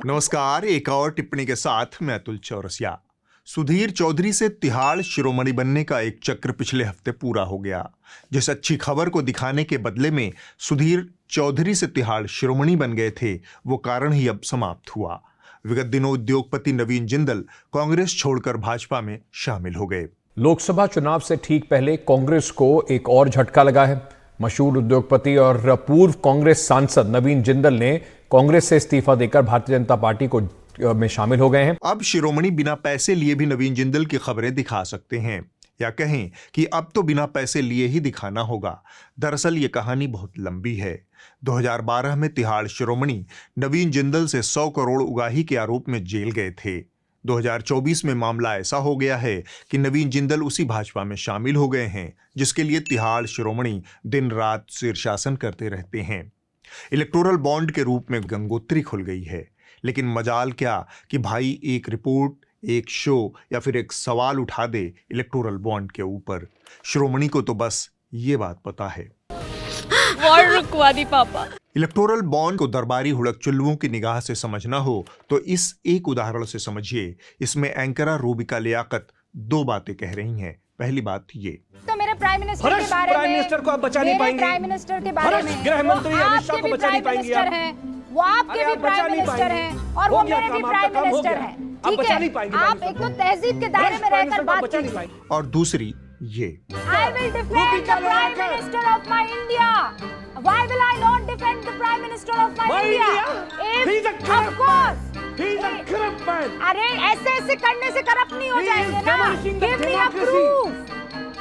नमस्कार। एक और टिप्पणी के साथ मैं अतुल चौरसिया। सुधीर चौधरी से तिहाड़ शिरोमणि बनने का एक चक्र पिछले हफ्ते पूरा हो गया। जिस अच्छी खबर को दिखाने के बदले में सुधीर चौधरी से तिहाड़ शिरोमणि बन गए थे, वो कारण ही अब समाप्त हुआ। विगत दिनों उद्योगपति नवीन जिंदल कांग्रेस छोड़कर भाजपा में शामिल हो गए। लोकसभा चुनाव से ठीक पहले कांग्रेस को एक और झटका लगा है। मशहूर उद्योगपति और पूर्व कांग्रेस सांसद नवीन जिंदल ने कांग्रेस से इस्तीफा देकर भारतीय जनता पार्टी को में शामिल हो गए हैं। अब शिरोमणि बिना पैसे लिए भी नवीन जिंदल की खबरें दिखा सकते हैं, या कहें कि अब तो बिना पैसे लिए ही दिखाना होगा। दरअसल ये कहानी बहुत लंबी है। 2012 में तिहाड़ शिरोमणि नवीन जिंदल से 100 करोड़ उगाही के आरोप में जेल गए थे। 2024 में मामला ऐसा हो गया है कि नवीन जिंदल उसी भाजपा में शामिल हो गए हैं जिसके लिए तिहाड़ शिरोमणि दिन रात शीर्षासन करते रहते हैं। इलेक्टोरल बॉन्ड के रूप में गंगोत्री खुल गई है, लेकिन मजाल क्या कि भाई एक रिपोर्ट, एक शो या फिर एक सवाल उठा दे इलेक्टोरल बॉन्ड के ऊपर। शिरोमणि को तो बस ये बात पता है। वॉर रुकवा दी पापा। इलेक्टोरल बॉन्ड को दरबारी हुड़क-चुल्लुओं की निगाह से समझना हो तो इस एक उदाहरण से समझिए। इसमें एंकरा रूबिका लियाकत दो बातें कह रही हैं। पहली बात ये, तो मेरे प्राइम मिनिस्टर के बारे में, प्राइम मिनिस्टर को आप बचा नहीं पाएंगे। प्राइम मिनिस्टर के बारे में, गृह मंत्री अमित शाह को बचा नहीं पाएंगे आप। वो आपके भी प्राइम मिनिस्टर हैं और वो मेरे भी प्राइम मिनिस्टर हैं। ठीक है, आप एक तो तहजीब के दायरे में रहकर बात कीजिए। और दूसरी ये, I will defend the Prime Minister of my India. Why will I not defend the Prime Minister of my India? He's a Of corrupt course. He's a corrupt man. अरे ऐसे करने से करप्ट नहीं हो He is जाएंगे ना। demolishing the Give me a democracy. proof.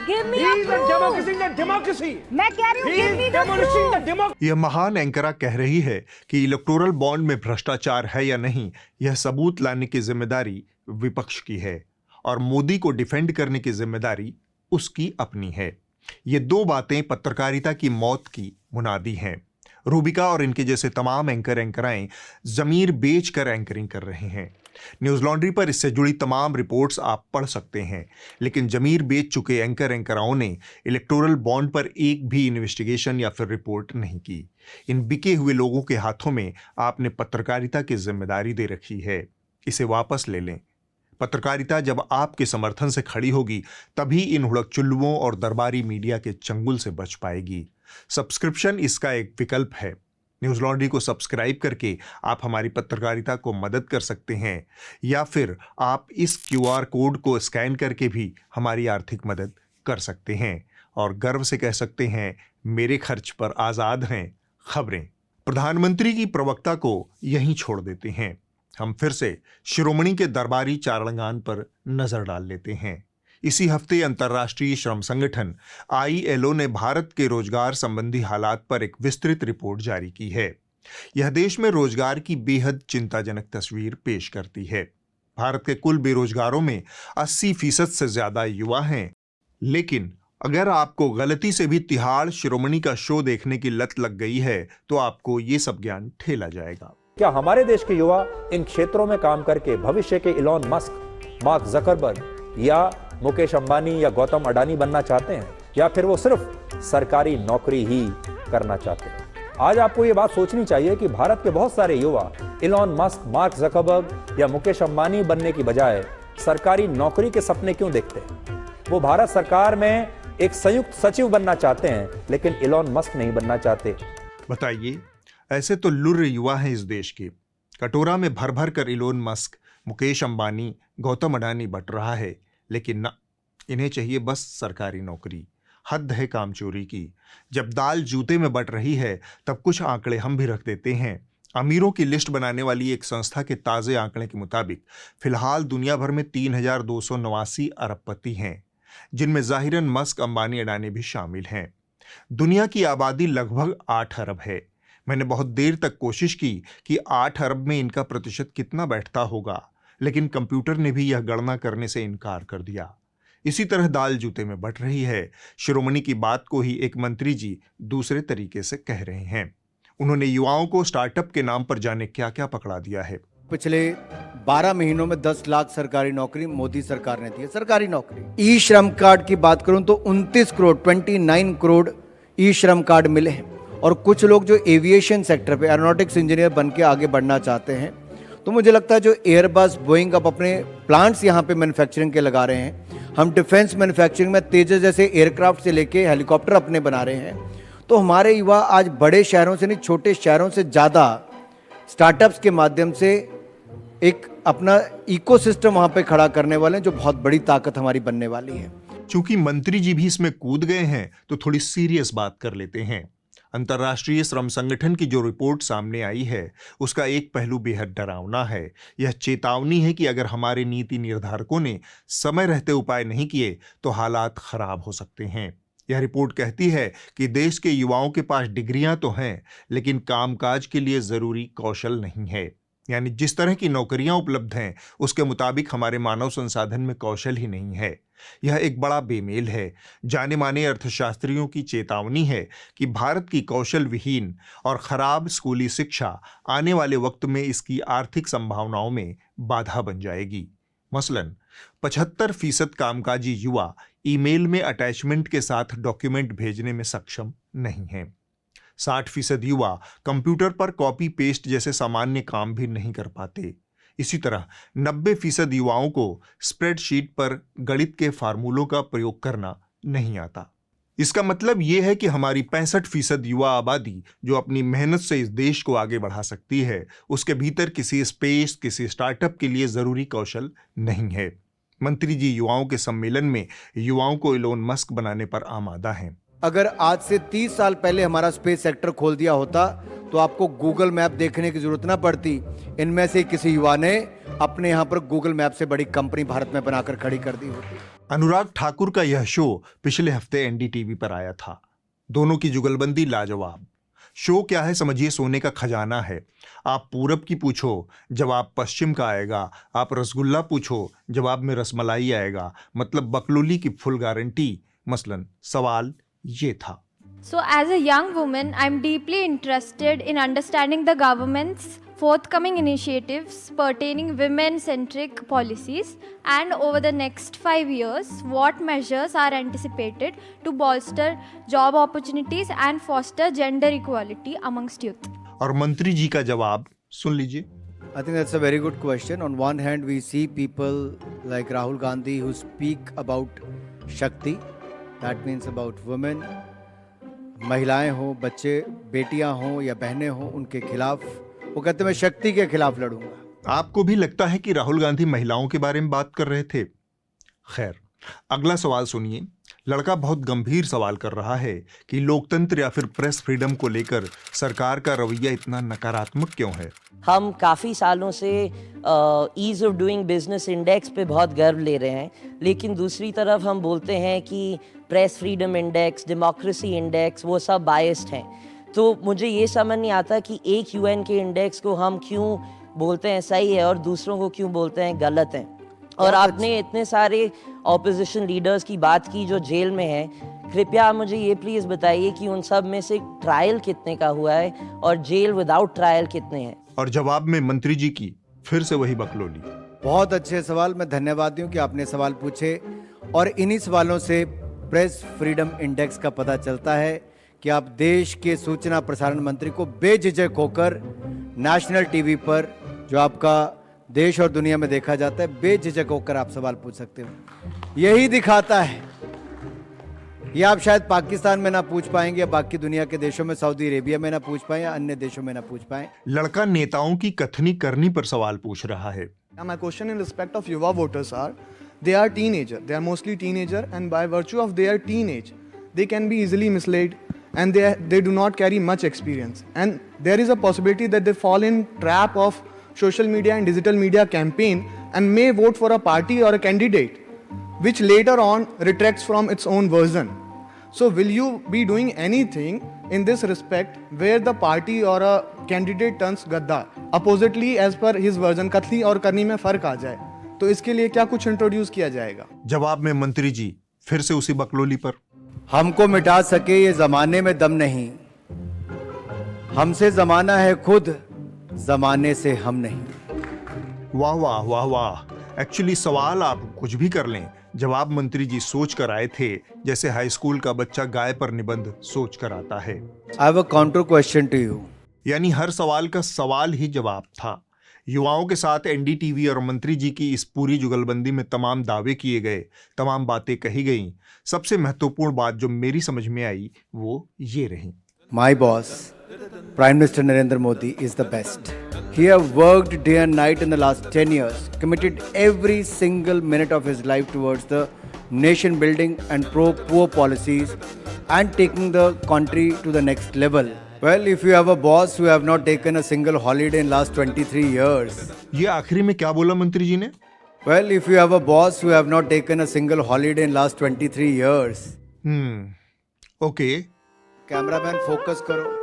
Give me He a is proof. demolishing the democracy. मैं कह रही हूँ, He give is me the demolishing the proof. democracy. यह महान एंकरा कह रही है कि इलेक्टोरल बॉन्ड में भ्रष्टाचार है या नहीं, यह सबूत लाने की जिम्मेदारी विपक्ष की है और मोदी को डिफेंड करने की जिम्मेदारी उसकी अपनी है। ये दो बातें पत्रकारिता की मौत की मुनादी हैं। रूबिका और इनके जैसे तमाम एंकराएं जमीर बेचकर एंकरिंग कर रहे हैं। न्यूज लॉन्ड्री पर इससे जुड़ी तमाम रिपोर्ट्स आप पढ़ सकते हैं, लेकिन जमीर बेच चुके एंकराओं ने इलेक्टोरल बॉन्ड पर एक भी इन्वेस्टिगेशन या फिर रिपोर्ट नहीं की। इन बिके हुए लोगों के हाथों में आपने पत्रकारिता की जिम्मेदारी दे रखी है, इसे वापस ले लें। पत्रकारिता जब आपके समर्थन से खड़ी होगी तभी इन हुड़क-चुल्लुओं और दरबारी मीडिया के चंगुल से बच पाएगी। सब्सक्रिप्शन इसका एक विकल्प है। न्यूज लॉन्ड्री को सब्सक्राइब करके आप हमारी पत्रकारिता को मदद कर सकते हैं, या फिर आप इस QR कोड को स्कैन करके भी हमारी आर्थिक मदद कर सकते हैं और गर्व से कह सकते हैं, मेरे खर्च पर आज़ाद हैं खबरें। प्रधानमंत्री की प्रवक्ता को यहीं छोड़ देते हैं। हम फिर से शिरोमणि के दरबारी चारणगान पर नजर डाल लेते हैं। इसी हफ्ते अंतर्राष्ट्रीय श्रम संगठन ILO ने भारत के रोजगार संबंधी हालात पर एक विस्तृत रिपोर्ट जारी की है। यह देश में रोजगार की बेहद चिंताजनक तस्वीर पेश करती है। भारत के कुल बेरोजगारों में 80% से ज्यादा युवा हैं। लेकिन अगर आपको गलती से भी तिहाड़ शिरोमणि का शो देखने की लत लग गई है तो आपको ये सब ज्ञान ठेला जाएगा। क्या हमारे देश के युवा इन क्षेत्रों में काम करके भविष्य के इलॉन मस्क, मार्क जकरबर्ग या मुकेश अंबानी या गौतम अडानी बनना चाहते हैं, या फिर वो सिर्फ सरकारी नौकरी ही करना चाहते हैं? आज आपको ये बात सोचनी चाहिए कि भारत के बहुत सारे युवा इलॉन मस्क, मार्क जकरबर्ग या मुकेश अंबानी बनने की बजाय सरकारी नौकरी के सपने क्यों देखते हैं? वो भारत सरकार में एक संयुक्त सचिव बनना चाहते हैं, लेकिन इलॉन मस्क नहीं बनना चाहते। बताइए, ऐसे तो लुर्र युवा हैं इस देश के। कटोरा में भर भर कर Elon Musk, Mukesh Ambani, Gautam Adani but रहा है, लेकिन ना, इन्हें चाहिए बस सरकारी नौकरी। हद है काम चोरी की। जब दाल जूते में बट रही है तब कुछ आंकड़े हम भी रख देते हैं। अमीरों की लिस्ट बनाने वाली एक संस्था के ताजे आंकड़े के मुताबिक फिलहाल दुनिया भर में 3289 अरबपति हैं, जिनमें जाहिरन मस्क, अंबानी, अडानी भी शामिल हैं। दुनिया की आबादी लगभग 8 अरब है। मैंने बहुत देर तक कोशिश की कि 8 अरब में इनका प्रतिशत कितना बैठता होगा, लेकिन कंप्यूटर ने भी यह गणना करने से इनकार कर दिया। इसी तरह दाल जूते में बट रही है। शिरोमणि की बात को ही एक मंत्री जी दूसरे तरीके से कह रहे हैं। उन्होंने युवाओं को स्टार्टअप के नाम पर जाने क्या क्या पकड़ा दिया है। पिछले 12 महीनों में 10 लाख सरकारी नौकरी मोदी सरकार ने दी है। सरकारी नौकरी। ई श्रम कार्ड की बात करूं तो 29 करोड़ ई श्रम कार्ड मिले हैं। और कुछ लोग जो एविएशन सेक्टर पे एरोनॉटिक्स इंजीनियर बन के आगे बढ़ना चाहते हैं तो मुझे लगता है जो एयरबस बोइंग अब अपने प्लांट्स यहाँ पे मैन्युफैक्चरिंग के लगा रहे हैं, हम डिफेंस मैन्युफैक्चरिंग में तेजस जैसे एयरक्राफ्ट से लेके हेलीकॉप्टर अपने बना रहे हैं, तो हमारे युवा आज बड़े शहरों से नहीं छोटे शहरों से ज़्यादा स्टार्टअप्स के माध्यम से एक अपना इकोसिस्टम वहाँ पे खड़ा करने वाले हैं, जो बहुत बड़ी ताकत हमारी बनने वाली है। चूंकि मंत्री जी भी इसमें कूद गए हैं तो थोड़ी सीरियस बात कर लेते हैं। अंतर्राष्ट्रीय श्रम संगठन की जो रिपोर्ट सामने आई है उसका एक पहलू बेहद डरावना है। यह चेतावनी है कि अगर हमारे नीति निर्धारकों ने समय रहते उपाय नहीं किए तो हालात खराब हो सकते हैं। यह रिपोर्ट कहती है कि देश के युवाओं के पास डिग्रियां तो हैं, लेकिन कामकाज के लिए जरूरी कौशल नहीं है। यानी जिस तरह की नौकरियां उपलब्ध हैं उसके मुताबिक हमारे मानव संसाधन में कौशल ही नहीं है। यह एक बड़ा बेमेल है। जाने माने अर्थशास्त्रियों की चेतावनी है कि भारत की कौशल विहीन और खराब स्कूली शिक्षा आने वाले वक्त में इसकी आर्थिक संभावनाओं में बाधा बन जाएगी। मसलन 75% कामकाजी युवा ईमेल में अटैचमेंट के साथ डॉक्यूमेंट भेजने में सक्षम नहीं हैं। 60% युवा कंप्यूटर पर कॉपी पेस्ट जैसे सामान्य काम भी नहीं कर पाते। इसी तरह 90% युवाओं को स्प्रेडशीट पर गणित के फार्मूलों का प्रयोग करना नहीं आता। इसका मतलब यह है कि हमारी 65% युवा आबादी जो अपनी मेहनत से इस देश को आगे बढ़ा सकती है, उसके भीतर किसी स्पेस, किसी स्टार्टअप के लिए जरूरी कौशल नहीं है। मंत्री जी युवाओं के सम्मेलन में युवाओं को इलोन मस्क बनाने पर आमादा हैं। अगर आज से 30 साल पहले हमारा स्पेस सेक्टर खोल दिया होता तो आपको गूगल मैप देखने की जरूरत ना पड़ती। इनमें से किसी युवा ने अपने यहाँ पर गूगल मैप से बड़ी कंपनी भारत में बनाकर खड़ी कर दी होती। अनुराग ठाकुर का यह शो पिछले हफ्ते एनडीटीवी पर आया था। दोनों की जुगलबंदी लाजवाब। शो क्या है समझिए, सोने का खजाना है। आप पूरब की पूछो, जवाब पश्चिम का आएगा। आप रसगुल्ला पूछो, जवाब में रसमलाई आएगा। मतलब बकलोली की फुल गारंटी। मसलन सवाल ये था, So, as a young woman, I'm deeply interested in understanding the government's forthcoming initiatives pertaining women-centric policies, and over the next 5 years, what measures are anticipated to bolster job opportunities and foster gender equality amongst youth? और मंत्री जी का जवाब सुन लीजिए। I think that's a very good question. On one hand, we see people like Rahul Gandhi who speak about Shakti. That means about women. महिलाएं हों, बच्चे, बेटियां हों या बहनें हों, उनके खिलाफ वो कहते हैं मैं शक्ति के खिलाफ लड़ूंगा। आपको भी लगता है कि राहुल गांधी महिलाओं के बारे में बात कर रहे थे? खैर, अगला सवाल सुनिए। लड़का बहुत गंभीर सवाल कर रहा है कि लोकतंत्र या फिर प्रेस फ्रीडम को लेकर सरकार का रवैया इतना नकारात्मक क्यों है। हम काफ़ी सालों से ease of doing business index पे बहुत गर्व ले रहे हैं, लेकिन दूसरी तरफ हम बोलते हैं कि press freedom index, democracy index, वो सब बायस्ड हैं। तो मुझे ये समझ नहीं आता कि एक यूएन के इंडेक्स को हम क्यों बोलते हैं सही है और दूसरों को क्यों बोलते हैं गलत है। और आपने इतने सारे ऑपोजिशन लीडर्स की बात की जो जेल में हैं, कृपया आप मुझे ये प्लीज़ बताइए कि उन सब में से ट्रायल कितने का हुआ है और जेल विदाउट ट्रायल कितने हैं। और जवाब में मंत्री जी की फिर से वही बकलोली। बहुत अच्छे सवाल, मैं धन्यवाद दूं कि आपने सवाल पूछे। और इन्हीं सवालों से प्रेस फ्रीडम इंडेक्स का पता चलता है कि आप देश के सूचना प्रसारण मंत्री को बेझिझक होकर नेशनल टीवी पर, जो आपका देश और दुनिया में देखा जाता है, बेझिझक होकर आप सवाल पूछ सकते हो। यही दिखाता है, ये आप शायद पाकिस्तान में ना पूछ पाएंगे या बाकी दुनिया के देशों में, सऊदी अरेबिया में ना पूछ पाए या अन्य देशों में ना पूछ पाए। लड़का नेताओं की कथनी करनी पर सवाल पूछ रहा है। My question in respect of Yuva voters are, they are teenager, they are mostly teenager, and by virtue of their teenage, they can be easily misled, and they do not carry much experience, and there is a possibility that they fall in trap of social media and digital media campaign and may vote for a party or a candidate which later on retracts from its own version. So will you be doing anything in this respect where the party or a candidate turns गद्दार, oppositely as per his version, कथनी और करनी में फर्क आ जाए, तो इसके लिए क्या कुछ इंट्रोड्यूस किया जाएगा? जवाब में मंत्री जी फिर से उसी बकलोली पर। हमको मिटा सके ये जमाने में दम नहीं, हमसे जमाना है खुद, जमाने से हम नहीं। वाह वाह वाह वाह। एक्चुअली सवाल आप कुछ भी कर लें, जवाब मंत्री जी सोच कर आए थे, जैसे हाई स्कूल का बच्चा गाय पर निबंध सोच कर आता है। I have a counter question to you. यानी हर सवाल का सवाल ही जवाब था। युवाओं के साथ एनडीटीवी और मंत्री जी की इस पूरी जुगलबंदी में तमाम दावे किए गए, तमाम बातें कही गईं। सबसे महत्वपूर्ण बात जो मेरी समझ में आई वो ये रही। My boss, Prime Minister Narendra Modi, is the best. He has worked day and night in the last 10 years, committed every single minute of his life towards the nation building and pro-poor policies and taking the country to the next level. Well, if you have a boss who have not taken a single holiday in last 23 years. ये आखिरी में क्या बोला मंत्री जी ने? Well, if you have a boss who have not taken a single holiday in last 23 years. Okay. Cameraman focus करो।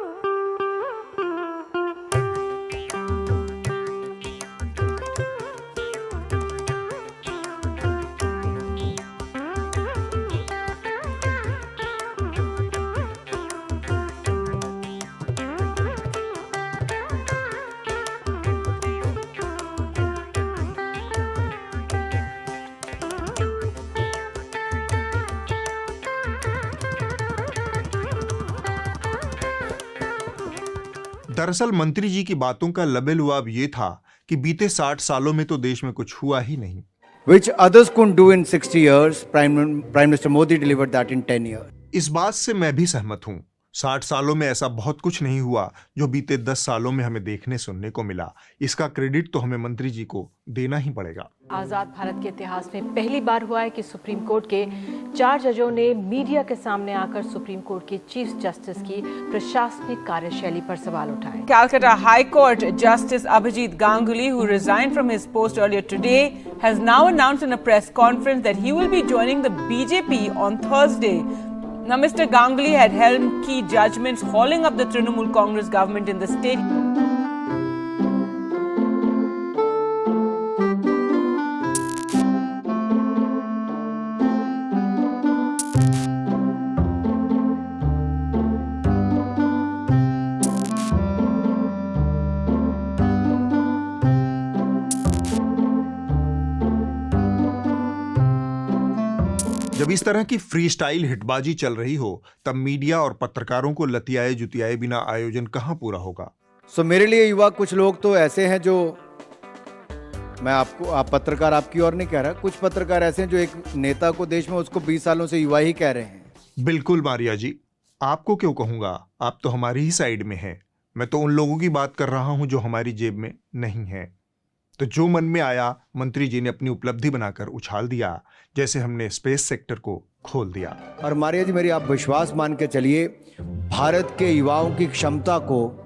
दरअसल मंत्री जी की बातों का लबे-लुआब ये था कि बीते 60 सालों में तो देश में कुछ हुआ ही नहीं। Which others couldn't do in 60 years, Prime Minister Modi delivered that in 10 years. इस बात से मैं भी सहमत हूं। 60 सालों में ऐसा बहुत कुछ नहीं हुआ जो बीते 10 सालों में हमें देखने सुनने को मिला। इसका क्रेडिट तो हमें मंत्री जी को देना ही पड़ेगा। आजाद भारत के इतिहास में पहली बार हुआ है कि सुप्रीम कोर्ट के 4 जजों ने मीडिया के सामने आकर सुप्रीम कोर्ट के चीफ जस्टिस की प्रशासनिक कार्यशैली पर सवाल उठाए। Calcutta High Court Justice Abhijit Ganguly, who resigned from his post earlier today, has now announced in a press conference that he will be joining the BJP on Thursday. Now, Mr. Ganguly had held key judgments hauling up the Trinamool Congress government in the state. जब इस तरह की free style हिटबाजी चल रही हो तब media और पत्रकारों को लतियाए जुतियाए बिना आयोजन कहां पूरा होगा। सो मेरे लिए युवा कुछ लोग तो ऐसे हैं जो, मैं आप पत्रकार आपकी और नहीं कह रहा, कुछ पत्रकार ऐसे हैं जो एक नेता को देश में उसको 20 सालों से युवा ही कह रहे हैं। बिल्कुल मारिया जी, आपको क्यों कहूंगा, आप तो हमारी ही साइड में हैं। मैं तो उन लोगों की बात कर रहा हूं जो हमारी जेब में नहीं है। तो जो मन में आया मंत्री जी ने अपनी उपलब्धि बनाकर उछाल दिया, जैसे हमने स्पेस सेक्टर को खोल दिया। और मारिया जी, मेरी आप विश्वास मान के चलिए, भारत के युवाओं की क्षमता को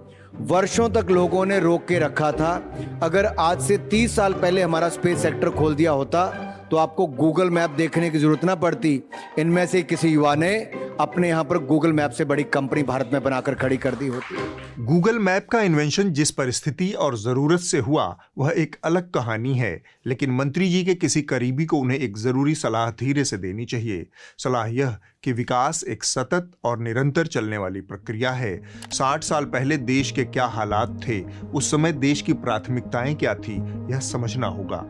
वर्षों तक लोगों ने रोक के रखा था। अगर आज से 30 साल पहले हमारा स्पेस सेक्टर खोल दिया होता तो आपको गूगल मैप देखने की जरूरत ना पड़ती। इनमें से किसी युवा ने अपने यहाँ पर गूगल मैप से बड़ी कंपनी भारत में बनाकर खड़ी कर दी होती। गूगल मैप का इन्वेंशन जिस परिस्थिति और जरूरत से हुआ वह एक अलग कहानी है, लेकिन मंत्री जी के किसी करीबी को उन्हें एक जरूरी सलाह धीरे से देनी चाहिए। सलाह यह कि विकास एक सतत और निरंतर चलने वाली प्रक्रिया है। 60 साल पहले देश के क्या हालात थे, उस समय देश की प्राथमिकताएं क्या थी, यह समझना होगा।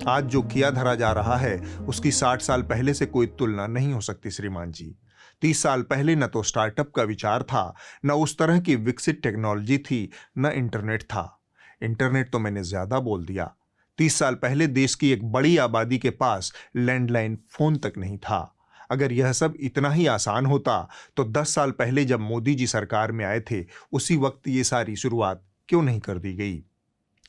आज जो किया धरा जा रहा है उसकी 60 साल पहले से कोई तुलना नहीं हो सकती श्रीमान जी। 30 साल पहले न तो स्टार्टअप का विचार था, न उस तरह की विकसित टेक्नोलॉजी थी, न इंटरनेट था। इंटरनेट तो मैंने ज्यादा बोल दिया। 30 साल पहले देश की एक बड़ी आबादी के पास लैंडलाइन फोन तक नहीं था। अगर यह सब इतना ही आसान होता तो 10 साल पहले जब मोदी जी सरकार में आए थे उसी वक्त ये सारी शुरुआत क्यों नहीं कर दी गई?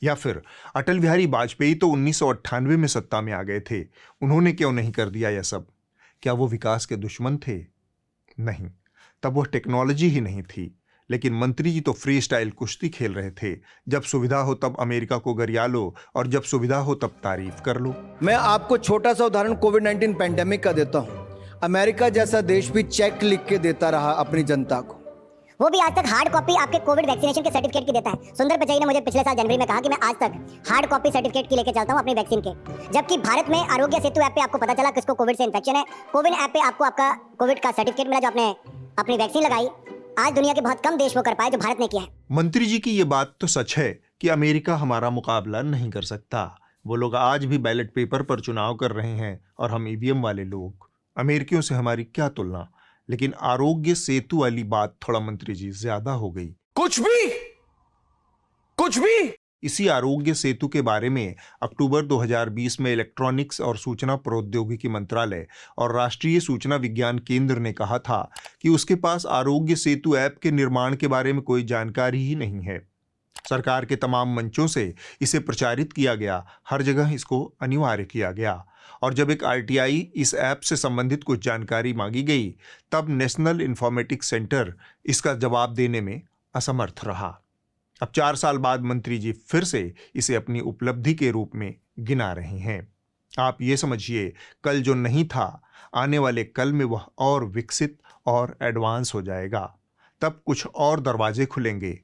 या फिर अटल बिहारी वाजपेयी तो 1998 में सत्ता में आ गए थे, उन्होंने क्यों नहीं कर दिया यह सब? क्या वो विकास के दुश्मन थे? नहीं, तब वह टेक्नोलॉजी ही नहीं थी। लेकिन मंत्री जी तो फ्री स्टाइल कुश्ती खेल रहे थे। जब सुविधा हो तब अमेरिका को गरिया लो और जब सुविधा हो तब तारीफ कर लो। मैं आपको छोटा सा उदाहरण कोविड-19 पैंडेमिक का देता हूं। अमेरिका जैसा देश भी चेक लिख के देता रहा अपनी जनता को, वो भी आज तक हार्ड कॉपी आपके कोविड वैक्सीनेशन के सर्टिफिकेट की देता है। सुंदर पिचाई ने मुझे पिछले साल जनवरी में कहा कि मैं आज तक हार्ड कॉपी सर्टिफिकेट की लेके चलता हूं अपनी वैक्सीन के। जबकि भारत में आरोग्य सेतु ऐप पे आपको पता चला किसको कोविड से इन्फेक्शन है, कोविन ऐप पे आपको आपका कोविड का सर्टिफिकेट मिला जो आपने अपनी वैक्सीन लगाई। आज दुनिया के बहुत कम देश वो कर पाए जो भारत ने किया है। मंत्री जी की ये बात तो सच है कि अमेरिका हमारा मुकाबला नहीं कर सकता। वो लोग आज भी बैलेट पेपर पर चुनाव कर रहे हैं और हम ईवीएम वाले लोग। अमेरिकियों से हमारी क्या तुलना? लेकिन आरोग्य सेतु वाली बात थोड़ा मंत्री जी ज्यादा हो गई। कुछ भी इसी आरोग्य सेतु के बारे में अक्टूबर 2020 में इलेक्ट्रॉनिक्स और सूचना प्रौद्योगिकी मंत्रालय और राष्ट्रीय सूचना विज्ञान केंद्र ने कहा था कि उसके पास आरोग्य सेतु ऐप के निर्माण के बारे में कोई जानकारी ही नहीं है। सरकार के तमाम मंचों से इसे प्रचारित किया गया, हर जगह इसको अनिवार्य किया गया, और जब एक आरटीआई इस ऐप से संबंधित कुछ जानकारी मांगी गई तब नेशनल इंफॉर्मेटिक्स सेंटर इसका जवाब देने में असमर्थ रहा। अब 4 साल बाद मंत्री जी फिर से इसे अपनी उपलब्धि के रूप में गिना रहे हैं। आप ये समझिए, कल जो नहीं था, आने वाले कल में वह और विकसित और एडवांस हो जाएगा। तब कुछ और दरवाजे खुलेंगे।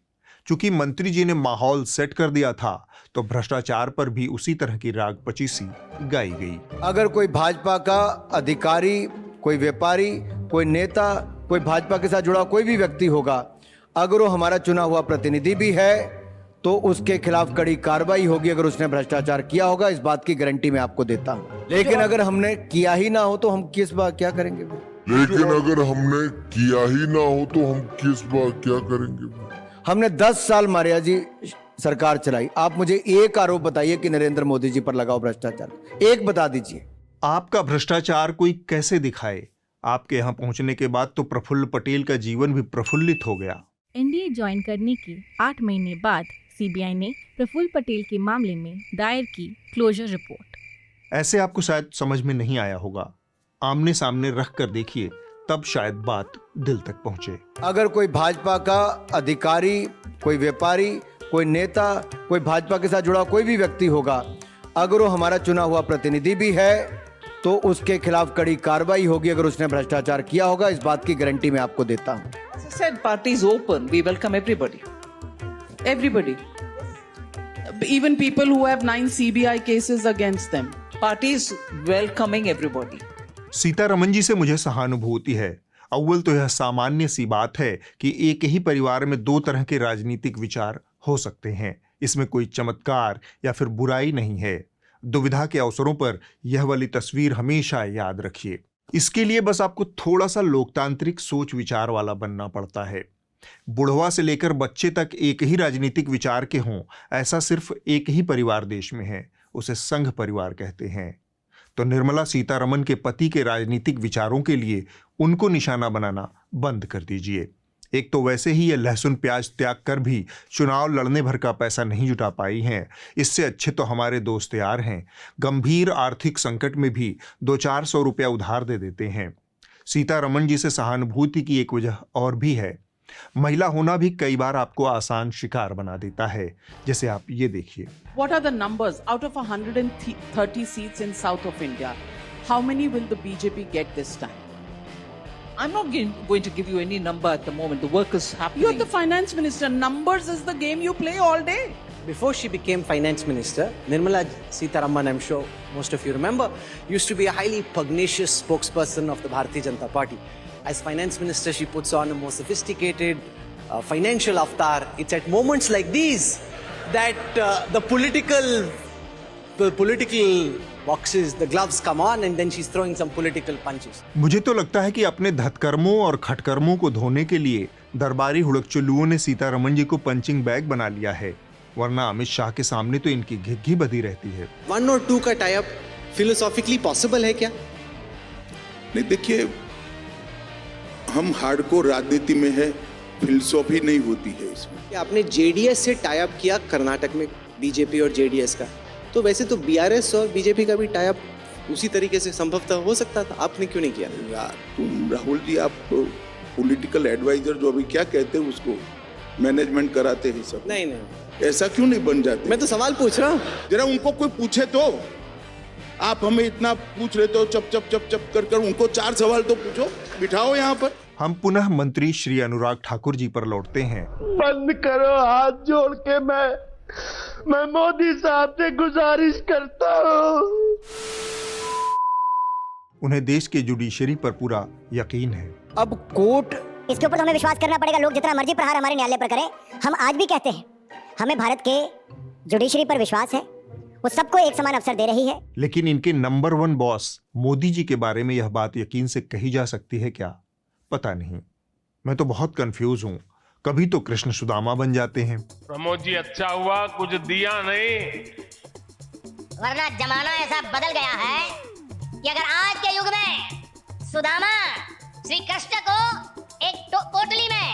चूंकि मंत्री जी ने माहौल सेट कर दिया था तो भ्रष्टाचार पर भी उसी तरह की राग पचीसी गाई गई। अगर कोई भाजपा का अधिकारी, कोई व्यापारी, कोई नेता, कोई भाजपा के साथ जुड़ा कोई भी व्यक्ति होगा, अगर वो हमारा चुना हुआ प्रतिनिधि भी है तो उसके खिलाफ कड़ी कार्रवाई होगी अगर उसने भ्रष्टाचार किया होगा। इस बात की गारंटी मैं आपको देता हूं। लेकिन अगर हमने किया ही ना हो तो हम किस बात क्या करेंगे? लेकिन अगर हमने किया ही ना हो तो हम किस बात क्या करेंगे? हमने 10 साल मारिया जी सरकार चलाई। आप मुझे एक आरोप बताइए कि नरेंद्र मोदी जी पर लगाओ भ्रष्टाचार, एक बता दीजिए। आपका भ्रष्टाचार कोई कैसे दिखाए? आपके यहां पहुंचने के बाद तो प्रफुल्ल पटेल का जीवन भी प्रफुल्लित हो गया। एनडीए ज्वाइन करने के 8 महीने बाद सीबीआई ने प्रफुल्ल पटेल के मामले में दायर की क्लोजर रिपोर्ट। ऐसे आपको शायद समझ में नहीं आया होगा, आमने सामने रख कर देखिए, तब शायद बात दिल तक पहुंचे। अगर कोई भाजपा का अधिकारी, कोई व्यापारी, कोई नेता, कोई भाजपा के साथ जुड़ा कोई भी व्यक्ति होगा, अगर वो हमारा चुना हुआ प्रतिनिधि भी है तो उसके खिलाफ कड़ी कार्रवाई होगी अगर उसने भ्रष्टाचार किया होगा। इस बात की गारंटी मैं आपको देता हूं। As I said, party is open. We welcome everybody. Everybody. Even people who have 9 CBI cases against them. Party is welcoming everybody. Sitharaman जी से मुझे सहानुभूति है। अव्वल तो यह सामान्य सी बात है कि एक ही परिवार में 2 तरह के राजनीतिक विचार हो सकते हैं। इसमें कोई चमत्कार या फिर बुराई नहीं है। दुविधा के अवसरों पर यह वाली तस्वीर हमेशा याद रखिए। इसके लिए बस आपको थोड़ा सा लोकतांत्रिक सोच विचार वाला बनना पड़ता है। बुढ़वा से लेकर बच्चे तक एक ही राजनीतिक विचार के हों, ऐसा सिर्फ एक ही परिवार देश में है, उसे संघ परिवार कहते हैं। तो निर्मला सीतारमन के पति के राजनीतिक विचारों के लिए उनको निशाना बनाना बंद कर दीजिए। एक तो वैसे ही ये लहसुन प्याज त्याग कर भी चुनाव लड़ने भर का पैसा नहीं जुटा पाई हैं। इससे अच्छे तो हमारे दोस्त यार हैं, गंभीर आर्थिक संकट में भी 200-400 रुपया उधार दे देते हैं। सीतारमन जी से सहानुभूति की एक वजह और भी है। महिला होना भी कई बार आपको आसान शिकार बना देता है, जैसे आप ये देखिए। What are the numbers out of 130 seats in south of India? How many will the BJP get this time? I'm not going to give you any number at the moment. The work is happening. You're the finance minister. Numbers is the game you play all day. Before she became finance minister, Nirmala Sitharaman, I'm sure most of you remember, used to be a highly pugnacious spokesperson of the Bharatiya Janata Party. As finance minister, she puts on a more sophisticated financial avatar. It's at moments like these that the political boxes, the gloves come on, and then she's throwing some political punches. मुझे तो लगता है कि अपने धतकर्मों और खटकर्मों को धोने के लिए दरबारी हुड़कचुल्लुओं ने सीतारमन जी को पंचिंग बैग बना लिया है, वरना अमित शाह के सामने तो इनकी घिघी बधी रहती है। 1 और 2 का टाई अप फिलोसॉफिकली पॉसिबल है क्या? नहीं, देखिए, हम हार्डकोर राजनीति में है, फिलोसॉफी नहीं होती है इसमें। आपने जेडीएस से टाई अप किया कर्नाटक में, बीजेपी और जेडीएस का, तो वैसे तो बीआरएस और बीजेपी का भी टाई अप उसी तरीके से संभवतः हो सकता था, आपने क्यों नहीं किया? राहुल जी, आप पॉलिटिकल एडवाइजर जो अभी क्या कहते हैं उसको, मैनेजमेंट कराते हैं सब। नहीं, ऐसा क्यों नहीं बन जाते? मैं तो सवाल पूछ रहा हूँ। जरा उनको कोई पूछे तो। आप हमें इतना पूछ रहे तो चप कर उनको 4 सवाल तो पूछो, बिठाओ यहाँ पर। हम पुनः मंत्री श्री अनुराग ठाकुर जी पर लौटते हैं। बंद करो, हाथ जोड़ के मैं मोदी साहब से गुजारिश करता हूँ। उन्हें देश के जुडिशरी पर पूरा यकीन है। अब कोर्ट, इसके ऊपर तो हमें विश्वास करना पड़ेगा। लोग जितना मर्जी प्रहार हमारे न्यायालय पर करें, हम आज भी कहते हैं हमें भारत के जुडिशरी पर विश्वास है, वो सबको एक समान अवसर दे रही है। लेकिन इनके नंबर 1 बॉस मोदी जी के बारे में यह बात यकीन से कही जा सकती है क्या? पता नहीं। मैं तो बहुत कंफ्यूज हूं। कभी तो कृष्ण सुदामा बन जाते हैं। प्रमोद जी अच्छा हुआ कुछ दिया नहीं, वरना जमाना ऐसा बदल गया है कि अगर आज के युग में सुदामा श्री कृष्ण को एक पोटली में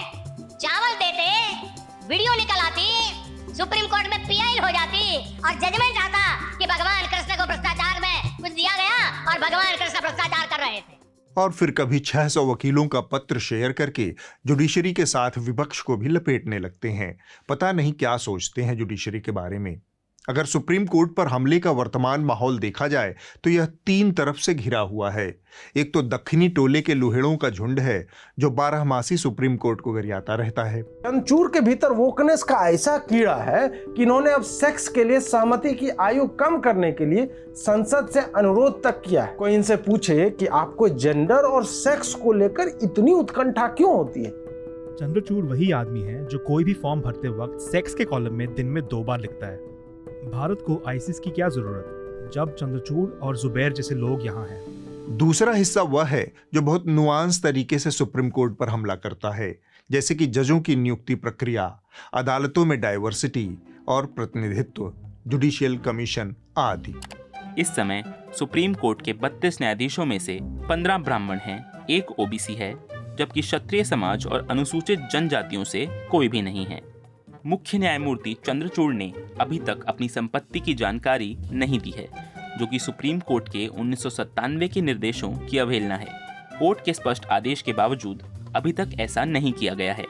चावल देते, वीडियो निकल आती, सुप्रीम कोर्ट में पीआई हो जाती और जजमेंट आता कि भगवान कृष्ण को भ्रष्टाचार में कुछ दिया गया और भगवान कृष्ण भ्रष्टाचार कर रहे थे। और फिर कभी 600 वकीलों का पत्र शेयर करके जुडिशरी के साथ विपक्ष को भी लपेटने लगते हैं। पता नहीं क्या सोचते हैं जुडिशरी के बारे में। अगर सुप्रीम कोर्ट पर हमले का वर्तमान माहौल देखा जाए तो यह 3 तरफ से घिरा हुआ है। एक तो दक्षिणी टोले के लुहेड़ों का झुंड है जो 12 मासी सुप्रीम कोर्ट को गरियाता रहता है। चंचूर के भीतर वोकनेस का ऐसा कीड़ा है कि इन्होंने अब सेक्स के लिए सहमति की आयु कम करने के लिए संसद से अनुरोध तक किया है। कोई इनसे पूछे कि आपको जेंडर और सेक्स को लेकर इतनी उत्कंठा क्यों होती है? चंद्रचूड़ वही आदमी है जो कोई भी फॉर्म भरते वक्त सेक्स के कॉलम में दिन में 2 बार लिखता है। भारत को आईसीस की क्या जरूरत जब चंद्रचूड़ और जुबैर जैसे लोग यहाँ हैं। दूसरा हिस्सा वह है जो बहुत नुआंस तरीके से सुप्रीम कोर्ट पर हमला करता है, जैसे कि जजों की नियुक्ति प्रक्रिया, अदालतों में डाइवर्सिटी और प्रतिनिधित्व, जुडिशियल कमीशन आदि। इस समय सुप्रीम कोर्ट के 32 न्यायाधीशों में से 15 ब्राह्मण हैं, 1 ओबीसी है, जबकि क्षत्रिय समाज और अनुसूचित जनजातियों से कोई भी नहीं है। मुख्य न्यायमूर्ति चंद्रचूड़ ने अभी तक अपनी संपत्ति की जानकारी नहीं दी है, जो कि सुप्रीम कोर्ट के 1997 के निर्देशों की अवहेलना है। कोर्ट के स्पष्ट आदेश के बावजूद अभी तक ऐसा नहीं किया गया है।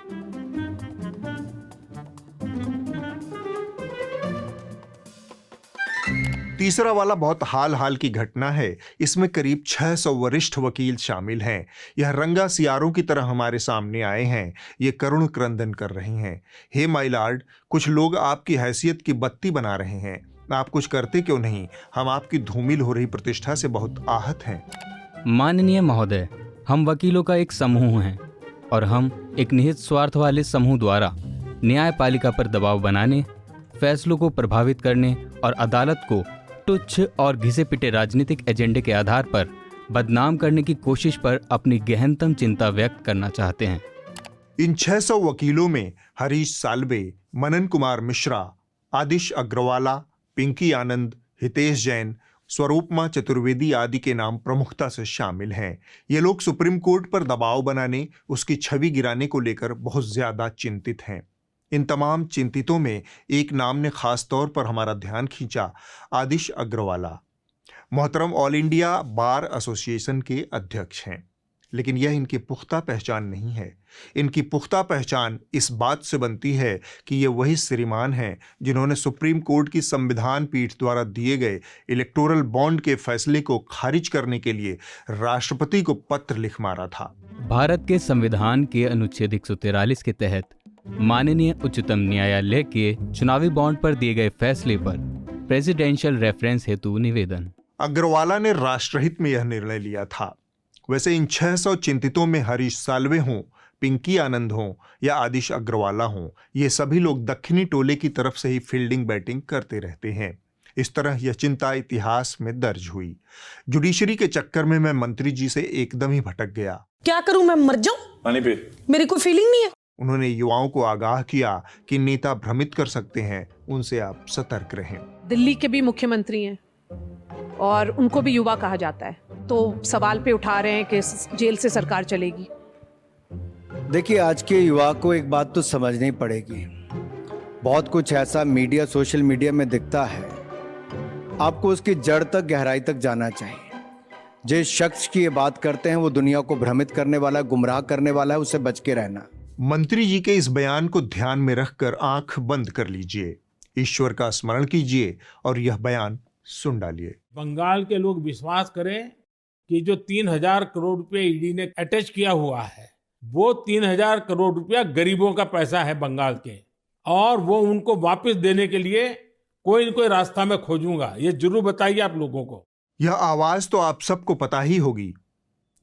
तीसरा वाला बहुत हाल की घटना है। इसमें करीब 600 वरिष्ठ वकील शामिल हैं। यह रंगा सियारों की तरह हमारे सामने आए हैं। ये करुण क्रंदन कर रहे हैं। हे माय लॉर्ड, कुछ लोग आपकी हैसियत की बत्ती बना रहे हैं। आप कुछ करते क्यों नहीं? हम आपकी धूमिल हो रही प्रतिष्ठा से बहुत आहत हैं। माननीय महोदय, हम वकीलों का एक समूह हैं और हम एक निहित स्वार्थ वाले समूह द्वारा न्यायपालिका पर दबाव बनाने, फैसलों को प्रभावित करने और अदालत को तुच्छ और घिसे पिटे राजनीतिक एजेंडे के आधार पर बदनाम करने की कोशिश पर अपनी गहनतम चिंता व्यक्त करना चाहते हैं। इन 600 वकीलों में हरीश साल्वे, मनन कुमार मिश्रा, आदिश अग्रवाला, पिंकी आनंद, हितेश जैन, स्वरूपमा चतुर्वेदी आदि के नाम प्रमुखता से शामिल हैं। ये लोग सुप्रीम कोर्ट पर दबाव बनाने, उसकी छवि गिराने को लेकर बहुत ज्यादा चिंतित हैं। इन तमाम चिंतितों में एक नाम ने खास तौर पर हमारा ध्यान खींचा, आदिश अग्रवाला। मोहतरम ऑल इंडिया बार एसोसिएशन के अध्यक्ष हैं, लेकिन यह इनकी पुख्ता पहचान नहीं है। इनकी पुख्ता पहचान इस बात से बनती है कि ये वही श्रीमान हैं जिन्होंने सुप्रीम कोर्ट की संविधान पीठ द्वारा दिए गए इलेक्टोरल बॉन्ड के फैसले को खारिज करने के लिए राष्ट्रपति को पत्र लिख मारा था। भारत के संविधान के अनुच्छेद 143 के तहत माननीय उच्चतम न्यायालय के चुनावी बॉन्ड पर दिए गए फैसले पर प्रेसिडेंशियल रेफरेंस हेतु निवेदन। अग्रवाला ने राष्ट्रहित में यह निर्णय लिया था। वैसे इन 600 चिंतितों में हरीश साल्वे हों, पिंकी आनंद हों या आदिश अग्रवाला हों, ये सभी लोग दक्षिणी टोले की तरफ से ही फील्डिंग बैटिंग करते रहते हैं। इस तरह यह चिंता इतिहास में दर्ज हुई। जुडिशरी के चक्कर में मैं मंत्री जी से एकदम ही भटक गया। क्या करूं, मैं मर जाऊं? पानी पी। मेरी कोई फीलिंग नहीं है। उन्होंने युवाओं को आगाह किया कि नेता भ्रमित कर सकते हैं, उनसे आप सतर्क रहें। दिल्ली के भी मुख्यमंत्री हैं और उनको भी युवा कहा जाता है, तो सवाल पे उठा रहे हैं कि जेल से सरकार चलेगी। देखिए, आज के युवा को एक बात तो समझनी पड़ेगी। बहुत कुछ ऐसा मीडिया, सोशल मीडिया में दिखता है, आपको उसकी जड़ तक, गहराई तक जाना चाहिए। जिस शख्स की ये बात करते हैं वो दुनिया को भ्रमित करने वाला, गुमराह करने वाला है, उससे बच के रहना। मंत्री जी के इस बयान को ध्यान में रखकर आंख बंद कर लीजिए, ईश्वर का स्मरण कीजिए और यह बयान सुन डालिए। बंगाल के लोग विश्वास करें कि जो 3000 करोड़ रुपए ईडी ने अटैच किया हुआ है, वो 3000 करोड़ रुपया गरीबों का पैसा है बंगाल के, और वो उनको वापस देने के लिए कोई न कोई रास्ता मैं खोजूंगा। ये जरूर बताइए आप लोगों को। यह आवाज तो आप सबको पता ही होगी।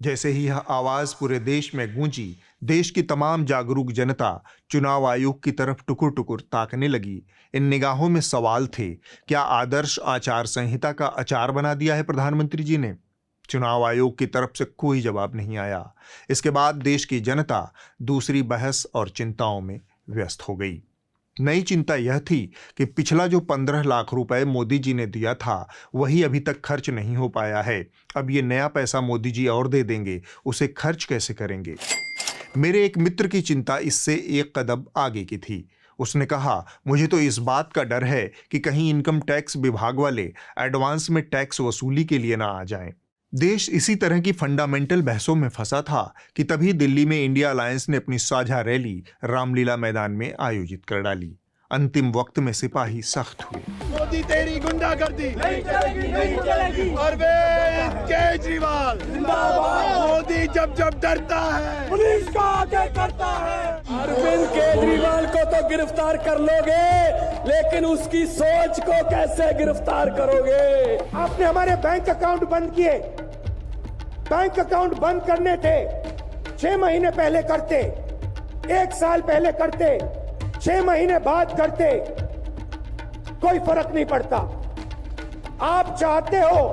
जैसे ही यह आवाज पूरे देश में गूंजी, देश की तमाम जागरूक जनता चुनाव आयोग की तरफ टुकुर टुकुर ताकने लगी। इन निगाहों में सवाल थे, क्या आदर्श आचार संहिता का अचार बना दिया है प्रधानमंत्री जी ने? चुनाव आयोग की तरफ से कोई जवाब नहीं आया। इसके बाद देश की जनता दूसरी बहस और चिंताओं में व्यस्त हो गई। नई चिंता यह थी कि पिछला जो 15 लाख रुपए मोदी जी ने दिया था वही अभी तक खर्च नहीं हो पाया है। अब ये नया पैसा मोदी जी और दे देंगे, उसे खर्च कैसे करेंगे? मेरे एक मित्र की चिंता इससे एक कदम आगे की थी। उसने कहा, मुझे तो इस बात का डर है कि कहीं इनकम टैक्स विभाग वाले एडवांस में टैक्स वसूली के लिए ना आ जाएं। देश इसी तरह की फंडामेंटल बहसों में फंसा था कि तभी दिल्ली में इंडिया अलायंस ने अपनी साझा रैली रामलीला मैदान में आयोजित कर डाली। अंतिम वक्त में सिपाही सख्त हुए। मोदी तेरी गुंडागर्दी नहीं चलेगी, नहीं चलेगी। अरविंद केजरीवाल जिंदाबाद। मोदी जब जब डरता है पुलिस का आगे करता है। अरविंद केजरीवाल को तो गिरफ्तार कर लोगे, लेकिन उसकी सोच को कैसे गिरफ्तार करोगे? आपने हमारे बैंक अकाउंट बंद किए। बैंक अकाउंट बंद करने थे 6 महीने पहले करते, 1 साल पहले करते, 6 महीने बाद करते, कोई फर्क नहीं पड़ता। आप चाहते हो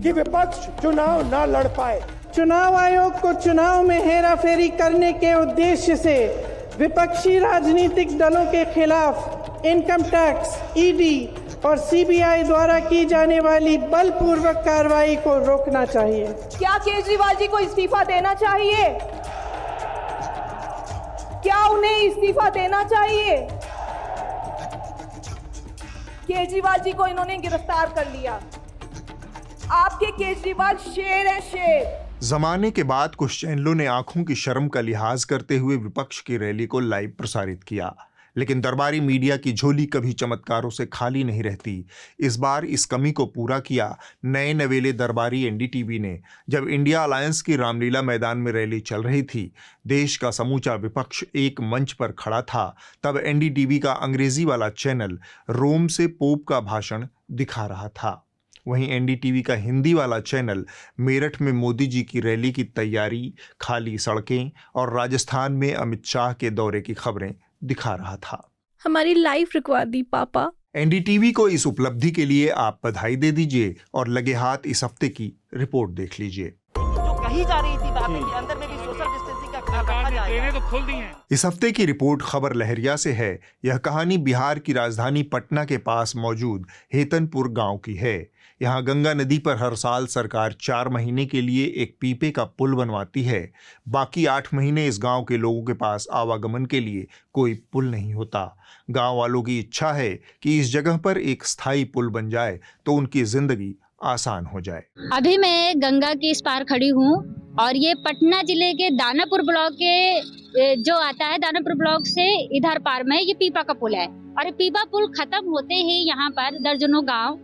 कि विपक्ष चुनाव ना लड़ पाए। चुनाव आयोग को चुनाव में हेराफेरी करने के उद्देश्य से विपक्षी राजनीतिक दलों के खिलाफ इनकम टैक्स, ईडी और सीबीआई द्वारा की जाने वाली बलपूर्वक कार्रवाई को रोकना चाहिए। क्या केजरीवाल जी को इस्तीफा देना चाहिए? क्या उन्हें इस्तीफा देना चाहिए? केजरीवाल जी को इन्होंने गिरफ्तार कर लिया। आपके केजरीवाल शेर है, शेर। जमाने के बाद कुछ चैनलों ने आंखों की शर्म का लिहाज करते हुए विपक्ष की रैली को लाइव प्रसारित किया, लेकिन दरबारी मीडिया की झोली कभी चमत्कारों से खाली नहीं रहती। इस बार इस कमी को पूरा किया नए नवेले दरबारी एनडीटीवी ने। जब इंडिया अलायंस की रामलीला मैदान में रैली चल रही थी, देश का समूचा विपक्ष एक मंच पर खड़ा था, तब एनडीटीवी का अंग्रेजी वाला चैनल रोम से पोप का भाषण दिखा रहा था। वहीं एनडीटीवी का हिंदी वाला चैनल मेरठ में मोदी जी की रैली की तैयारी, खाली सड़कें और राजस्थान में अमित शाह के दौरे की खबरें दिखा रहा था। हमारी लाइफ रुकवा दी पापा। एनडीटीवी को इस उपलब्धि के लिए आप बधाई दे दीजिए और लगे हाथ इस हफ्ते की रिपोर्ट देख लीजिए। जो कही जा रही थी बातें कि अंदर में भी सोशल डिस्टेंसिंग का ख्याल रखा जाएगा, तो खोल दी है। इस हफ्ते की रिपोर्ट खबर लहरिया से है। यह कहानी बिहार की राजधानी पटना के पास मौजूद हेतनपुर गांव की है। यहाँ गंगा नदी पर हर साल सरकार 4 महीने के लिए एक पीपे का पुल बनवाती है। बाकी 8 महीने इस गांव के लोगों के पास आवागमन के लिए कोई पुल नहीं होता। गांव वालों की इच्छा है कि इस जगह पर एक स्थायी पुल बन जाए तो उनकी जिंदगी आसान हो जाए। अभी मैं गंगा के इस पार खड़ी हूँ और ये पटना जिले के दानापुर ब्लॉक के जो आता है, दानापुर ब्लॉक से इधर पार में ये पीपा का पुल है। और पीपा पुल खत्म होते ही यहाँ पर दर्जनों गाँव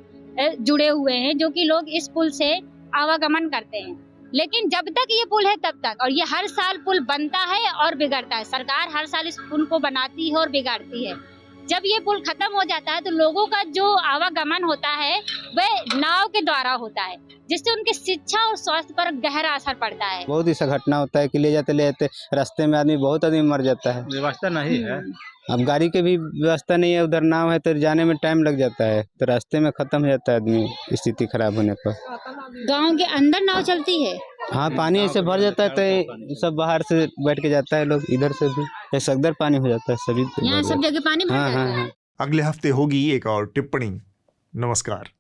जुड़े हुए हैं जो कि लोग इस पुल से आवागमन करते हैं। लेकिन जब तक ये पुल है तब तक, और ये हर साल पुल बनता है और बिगड़ता है। सरकार हर साल इस पुल को बनाती है और बिगाड़ती है। जब ये पुल खत्म हो जाता है तो लोगों का जो आवागमन होता है वह नाव के द्वारा होता है, जिससे उनकी शिक्षा और स्वास्थ्य पर गहरा असर पड़ता है। बहुत ही सा घटना होता है कि ले जाते रास्ते में बहुत आदमी मर जाता है। व्यवस्था नहीं है, अब गाड़ी की भी व्यवस्था नहीं है, उधर नाव है तो जाने में टाइम लग जाता है, तो रास्ते में खत्म हो जाता है आदमी स्थिति खराब होने पर। गांव के अंदर नाव चलती है। हाँ, पानी ऐसे भर जाता है तो सब बाहर से बैठ के जाता है लोग, इधर से भी सगदर पानी हो जाता है सभी यहाँ सब जगह पानी भर जाता है। अगले हफ्ते होगी एक और टिप्पणी। नमस्कार।